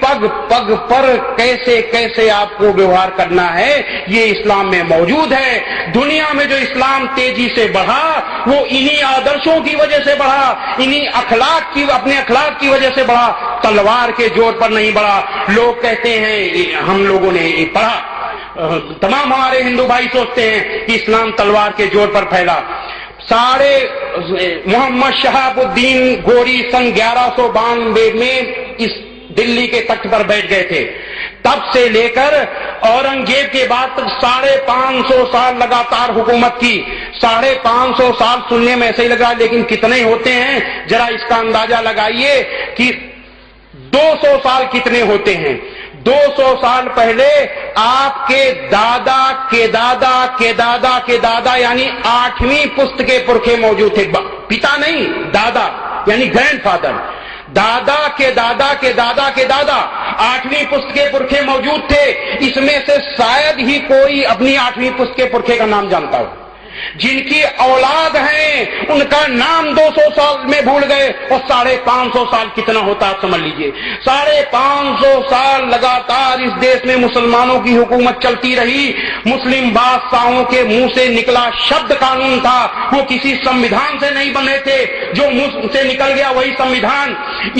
پگ پگ پر کیسے کیسے آپ کو ویوہار کرنا ہے یہ اسلام میں موجود ہے۔ دنیا میں جو اسلام تیزی سے بڑھا وہ انہی آدرشوں کی وجہ سے بڑھا، انہی اپنے اخلاق کی وجہ سے بڑھا، تلوار کے زور پر نہیں بڑھا۔ لوگ کہتے ہیں ہم لوگوں نے پڑھا، تمام ہمارے ہندو بھائی سوچتے ہیں کہ اسلام تلوار کے زور پر پھیلا۔ محمد شہاب الدین گوری سن 1192 میں اس دلی کے تخت پر بیٹھ گئے تھے۔ تب سے لے کر اورنگزیب کے بعد تک 550 سال لگاتار حکومت کی۔ 550 سال سننے میں ایسے ہی لگا، لیکن کتنے ہوتے ہیں ذرا اس کا اندازہ لگائیے کہ 200 سال کتنے ہوتے ہیں۔ 200 سال پہلے آپ کے دادا کے دادا کے دادا کے دادا یعنی 8ویں پشت کے پرکھے موجود تھے، پتا نہیں، دادا یعنی گرینڈ فادر، دادا کے دادا کے دادا کے دادا 8ویں پشت کے پرکھے موجود تھے۔ اس میں سے شاید ہی کوئی اپنی 8ویں پشت کے پرکھے کا نام جانتا ہو۔ جن کی اولاد ہیں ان کا نام 200 سال میں بھول گئے، اور 550 سال کتنا ہوتا آپ سمجھ لیجئے۔ 550 سال لگاتار اس دیش میں مسلمانوں کی حکومت چلتی رہی۔ مسلم بادشاہوں کے منہ سے نکلا شبد قانون تھا، وہ کسی سمویدھان سے نہیں بنے تھے، جو منہ سے نکل گیا وہی سمویدھان۔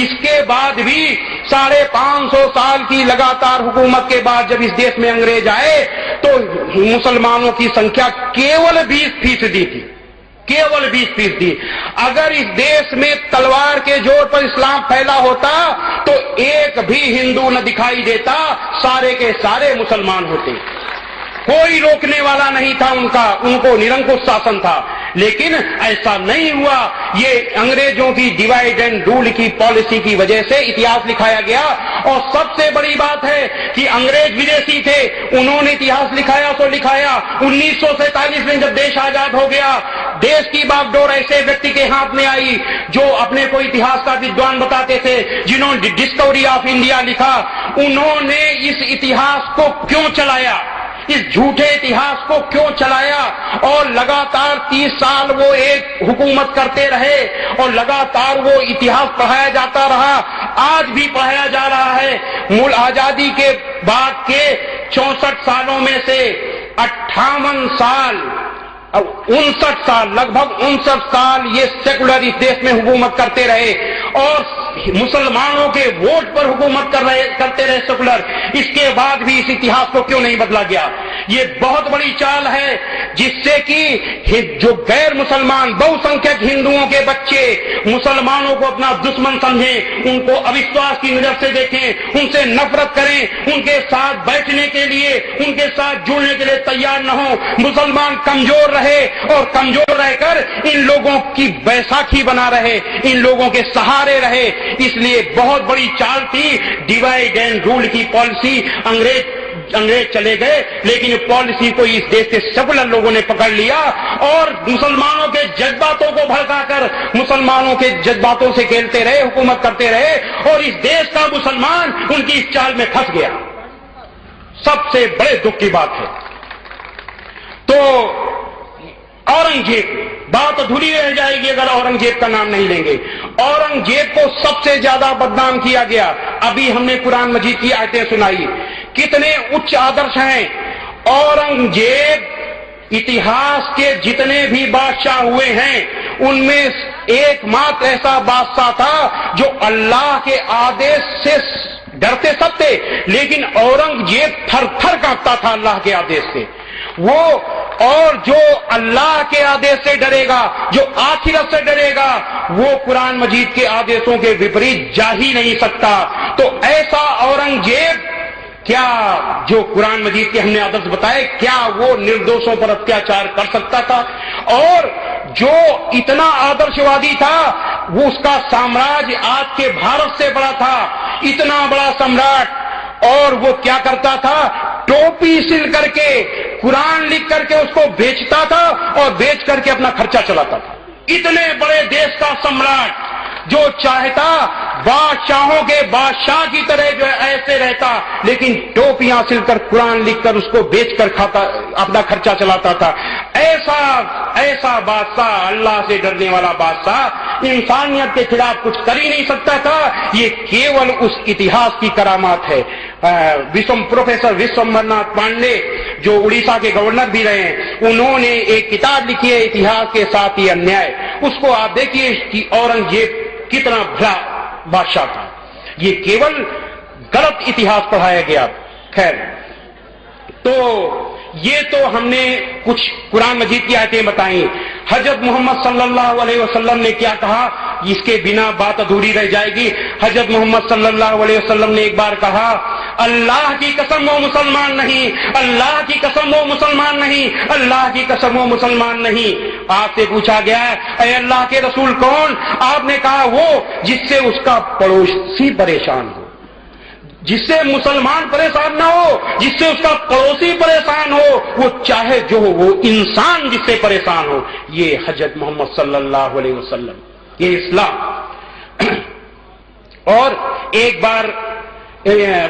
اس کے بعد بھی 550 سال کی لگاتار حکومت کے بعد جب اس دیش میں انگریز آئے تو مسلمانوں کی سنکھیا کیول 20% تھی، کیول 20%۔ اگر اس دیش میں تلوار کے زور پر اسلام پھیلا ہوتا تو ایک بھی ہندو نہ دکھائی دیتا، سارے کے سارے مسلمان ہوتے، کوئی روکنے والا نہیں تھا ان کو نرنکش شاسن تھا۔ لیکن ایسا نہیں ہوا۔ یہ انگریزوں کی ڈیوائڈ اینڈ رول کی پالیسی کی وجہ سے اتہاس لکھایا گیا۔ اور سب سے بڑی بات ہے کہ انگریز ودیشی تھے، انہوں نے اتہاس لکھایا تو لکھایا 1947 میں جب دیش آزاد ہو گیا، دیش کی باغ ڈور ایسے ویکتی کے ہاتھ میں آئی جو اپنے کو اتہاس کا ودوان بتاتے تھے، جنہوں نے ڈسکوری آف انڈیا لکھا۔ انہوں نے اس اتہاس کو کیوں چلایا، اس جھوٹے اتہاس کو کیوں چلایا، اور لگاتار 30 سال وہ ایک حکومت کرتے رہے اور لگاتار وہ اتہاس پڑھایا جاتا رہا، آج بھی پڑھایا جا رہا ہے۔ ملک آزادی کے بعد کے 64 سالوں میں سے 58 سال 59 سال لگ بھگ 59 سال یہ سیکولر اس دیش میں حکومت کرتے رہے، اور مسلمانوں کے ووٹ پر حکومت کرتے رہے سیکولر۔ اس کے بعد بھی اس اتہاس کو کیوں نہیں بدلا گیا؟ یہ بہت بڑی چال ہے جس سے کہ جو غیر مسلمان بہو سنکھیک ہندوؤں کے بچے مسلمانوں کو اپنا دشمن سمجھیں، ان کو اوشواس کی نظر سے دیکھیں، ان سے نفرت کریں، ان کے ساتھ بیٹھنے کے لیے، ان کے ساتھ جڑنے کے لیے تیار نہ ہوں۔ مسلمان کمزور رہے اور کمزور رہ کر ان لوگوں کی بیساکھی بنا رہے، ان لوگوں کے سہارے رہے۔ اس لیے بہت بڑی چال تھی ڈیوائڈ اینڈ رول کی پالیسی۔ انگریز چلے گئے لیکن پالیسی کو اس دیش کے سیکولر لوگوں نے پکڑ لیا اور مسلمانوں کے جذباتوں کو بھڑکا کر مسلمانوں کے جذباتوں سے کھیلتے رہے، حکومت کرتے رہے، اور اس دیش کا مسلمان ان کی اس چال میں پھنس گیا۔ سب سے بڑے دکھ کی بات ہے۔ تو اورنگزیب بات ادھوری رہ جائے گی اگر اورنگزیب کا نام نہیں لیں گے۔ اورنگزیب کو سب سے زیادہ بدنام کیا گیا۔ ابھی ہم نے قرآن مجید کی آیتیں سنائی، کتنے اچ آدرش ہیں۔ اورنگزیب اتہاس کے جتنے بھی بادشاہ ہوئے ہیں ان میں ایک ماتر ایسا بادشاہ تھا جو اللہ کے آدیش سے ڈرتے سب تھے، لیکن اورنگزیب تھر تھر کانپتا تھا اللہ کے آدیش سے۔ وہ اور جو اللہ کے آدیش سے ڈرے گا، جو آخرت سے ڈرے گا، وہ قرآن مجید کے آدیشوں کے وپریت جا ہی نہیں سکتا۔ تو ایسا اورنگزیب کیا جو قرآن مجید کے ہم نے آدرش بتائے، کیا وہ نردوشوں پر اتیاچار کر سکتا تھا؟ اور جو اتنا آدرشوادی تھا وہ اس کا سامراج آج کے بھارت سے بڑا تھا، اتنا بڑا سمراٹ، اور وہ کیا کرتا تھا؟ ٹوپی سل کر کے قرآن لکھ کر کے اس کو بیچتا تھا اور بیچ کر کے اپنا خرچہ چلاتا تھا۔ اتنے بڑے دیش کا سمراٹ جو چاہتا بادشاہوں کے بادشاہ کی طرح جو ہے ایسے رہتا، لیکن ٹوپیاں حاصل کر قرآن لکھ کر اس کو بیچ کر کھاتا، اپنا خرچہ چلاتا تھا۔ ایسا بادشاہ، اللہ سے ڈرنے والا بادشاہ انسانیت کے خلاف کچھ کر ہی نہیں سکتا تھا۔ یہ کیول اس اتہاس کی کرامات ہے۔ پروفیسر وشومبر ناتھ پانڈے جو اڑیسہ کے گورنر بھی رہے ہیں، انہوں نے ایک کتاب لکھی ہے اتہاس کے ساتھ یہ انیائے، اس کو آپ دیکھیے کہ اورنگزیب کتنا بھلا بادشاہ تھا۔ یہ کیول غلط اتہاس پڑھایا گیا۔ خیر، تو یہ تو ہم نے کچھ قرآن مجید کی آیتیں بتائیں۔ حضرت محمد صلی اللہ علیہ وسلم نے کیا کہا، اس کے بنا بات ادھوری رہ جائے گی۔ حضرت محمد صلی اللہ علیہ وسلم نے ایک بار کہا، اللہ کی قسم وہ مسلمان نہیں، اللہ کی قسم وہ مسلمان نہیں، اللہ کی قسم وہ مسلمان نہیں۔ آپ سے پوچھا گیا ہے، اے اللہ کے رسول کون؟ آپ نے کہا وہ جس سے اس کا پڑوسی پریشان ہو، جس سے مسلمان پریشان نہ ہو، جس سے اس کا پڑوسی پریشان ہو، وہ چاہے جو ہو، وہ انسان جس سے پریشان ہو۔ یہ حضرت محمد صلی اللہ علیہ وسلم، یہ اسلام۔ اور ایک بار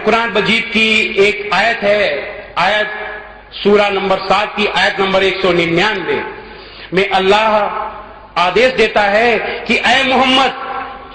قرآن مجید کی ایک آیت ہے، آیت سورہ نمبر 7 کی آیت نمبر 199 میں اللہ آدیش دیتا ہے کہ اے محمد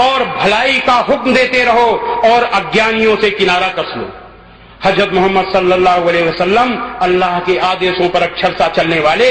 اور بھلائی کا حکم دیتے رہو اور اگیانیوں سے کنارہ کس لو۔ حضرت محمد صلی اللہ علیہ وسلم اللہ کے آدیشوں پر اکثر چلنے والے،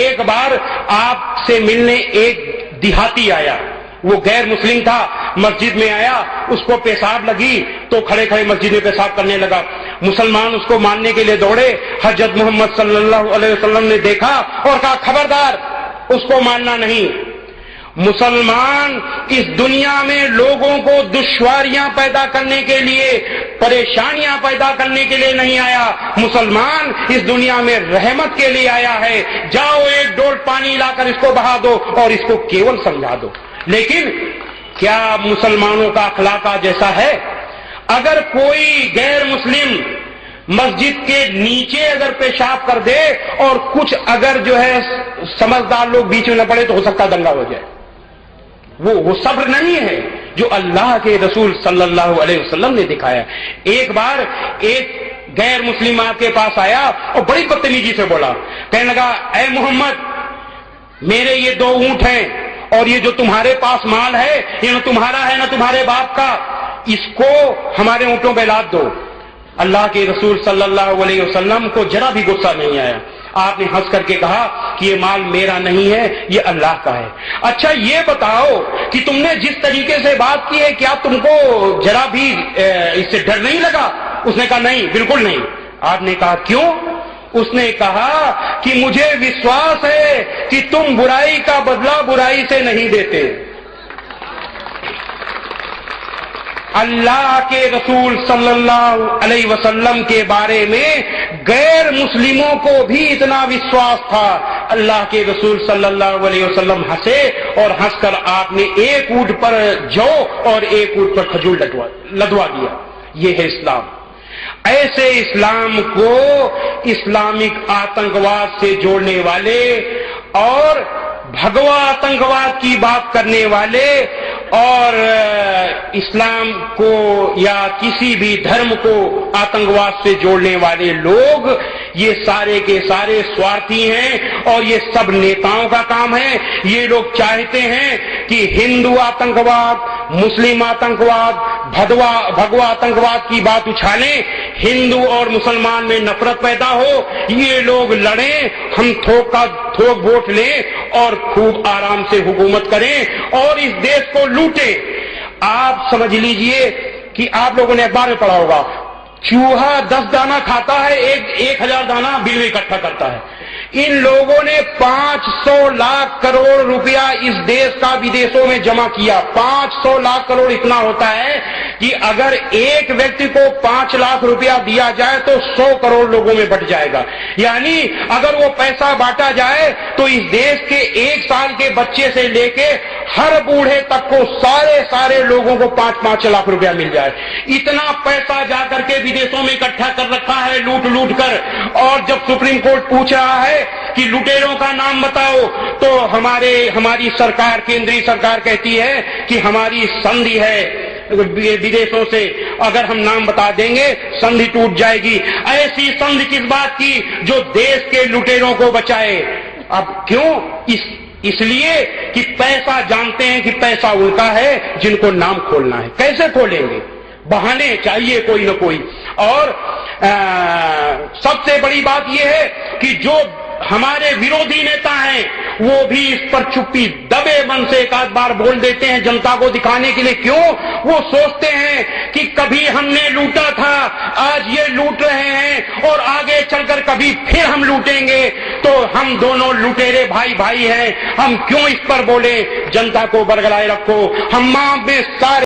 ایک بار آپ سے ملنے ایک دیہاتی آیا، وہ غیر مسلم تھا، مسجد میں آیا، اس کو پیشاب لگی تو کھڑے کھڑے مسجد میں پیشاب کرنے لگا۔ مسلمان اس کو ماننے کے لیے دوڑے، حضرت محمد صلی اللہ علیہ وسلم نے دیکھا اور کہا خبردار، اس کو ماننا نہیں۔ مسلمان اس دنیا میں لوگوں کو دشواریاں پیدا کرنے کے لیے، پریشانیاں پیدا کرنے کے لیے نہیں آیا، مسلمان اس دنیا میں رحمت کے لیے آیا ہے۔ جاؤ ایک ڈول پانی لا کر اس کو بہا دو اور اس کو کیول سمجھا دو۔ لیکن کیا مسلمانوں کا اخلاق جیسا ہے؟ اگر کوئی غیر مسلم مسجد کے نیچے اگر پیشاب کر دے اور کچھ اگر جو ہے سمجھدار لوگ بیچ میں نہ پڑے تو ہو سکتا دنگا ہو جائے۔ وہ صبر نہیں ہے جو اللہ کے رسول صلی اللہ علیہ وسلم نے دکھایا۔ ایک بار ایک غیر مسلم آپ کے پاس آیا اور بڑی بدتمیزی سے بولا، کہنے لگا اے محمد، میرے یہ 2 اونٹ ہیں اور یہ جو تمہارے پاس مال ہے یہ نہ تمہارا ہے نہ تمہارے باپ کا، اس کو ہمارے اونٹوں پہ لاد دو۔ اللہ کے رسول صلی اللہ علیہ وسلم کو ذرا بھی غصہ نہیں آیا۔ آپ نے ہنس کر کے کہا کہ یہ مال میرا نہیں ہے، یہ اللہ کا ہے۔ اچھا یہ بتاؤ کہ تم نے جس طریقے سے بات کی ہے کیا تم کو ذرا بھی اس سے ڈر نہیں لگا؟ اس نے کہا نہیں، بالکل نہیں۔ آپ نے کہا کیوں؟ اس نے کہا کہ مجھے وشواس ہے کہ تم برائی کا بدلہ برائی سے نہیں دیتے۔ اللہ کے رسول صلی اللہ علیہ وسلم کے بارے میں غیر مسلموں کو بھی اتنا وشواس تھا۔ اللہ کے رسول صلی اللہ علیہ وسلم ہنسے اور ہنس کر آپ نے ایک اونٹ پر جو اور ایک اونٹ پر کھجور لدوا دیا۔ یہ ہے اسلام۔ ایسے اسلام کو اسلامک آتنکواد سے جوڑنے والے اور بھگوا آتنکواد کی بات کرنے والے اور اسلام کو یا کسی بھی دھرم کو آتنکواد سے جوڑنے والے لوگ، یہ سارے کے سارے سوارتھی ہیں اور یہ سب نیتاؤں کا کام ہے۔ یہ لوگ چاہتے ہیں کہ ہندو آتنکواد، مسلم آتنکواد، بھگوا آتنکواد کی بات اچھالیں، ہندو اور مسلمان میں نفرت پیدا ہو، یہ لوگ لڑیں، ہم تھوک ووٹ لیں اور خوب آرام سے حکومت کریں اور اس دیش کو لوٹیں۔ آپ سمجھ لیجئے کہ آپ لوگوں نے اخبار میں پڑھا ہوگا، چوہا 10 دانہ کھاتا ہے، 1000 دانہ بل میں اکٹھا کرتا ہے۔ ان لوگوں نے 500 لاکھ کروڑ روپیہ اس دیش کا ودیشوں میں جمع کیا۔ 500 لاکھ کروڑ اتنا ہوتا ہے کہ اگر ایک ویکتی کو 5 لاکھ روپیہ دیا جائے تو 100 کروڑ لوگوں میں بٹ جائے گا۔ یعنی اگر وہ پیسہ بانٹا جائے تو اس دیش کے 1 سال کے بچے سے لے کے ہر بوڑھے تک کو سارے لوگوں کو 5-5 لاکھ روپیہ مل جائے. اتنا پیسہ جا کر کے ودیشوں میں اکٹھا کر رکھا ہے لوٹ کر. اور جب سپریم کورٹ پوچھ رہا ہے کہ لٹیروں کا نام بتاؤ تو ہماری سرکار, کیندری سرکار کہتی ہے کہ ہماری سندھی ہے ودیشوں سے, اگر ہم نام بتا دیں گے سندھی ٹوٹ جائے گی. ایسی سندھ کس بات کی جو دیش کے لٹیروں کو بچائے. اب کیوں؟ اس لیے کہ پیسہ جانتے ہیں کہ پیسہ ان کا ہے جن کو نام کھولنا ہے. کیسے کھولیں گے؟ بہانے چاہیے کوئی نہ کوئی. اور سب سے بڑی بات یہ ہے کہ جو ہمارے ورودھی نیتا ہیں وہ بھی اس پر چپی دبے من سے ایک آدھ بار بول دیتے ہیں جنتا کو دکھانے کے لیے. کیوں؟ وہ سوچتے ہیں کہ کبھی ہم نے لوٹا تھا, آج یہ لوٹ رہے ہیں اور آگے چل کر کبھی پھر ہم لوٹیں گے, تو ہم دونوں لٹیرے بھائی ہیں, ہم کیوں اس پر بولیں. جنتا کو برگلائے رکھو. ہم میں سارے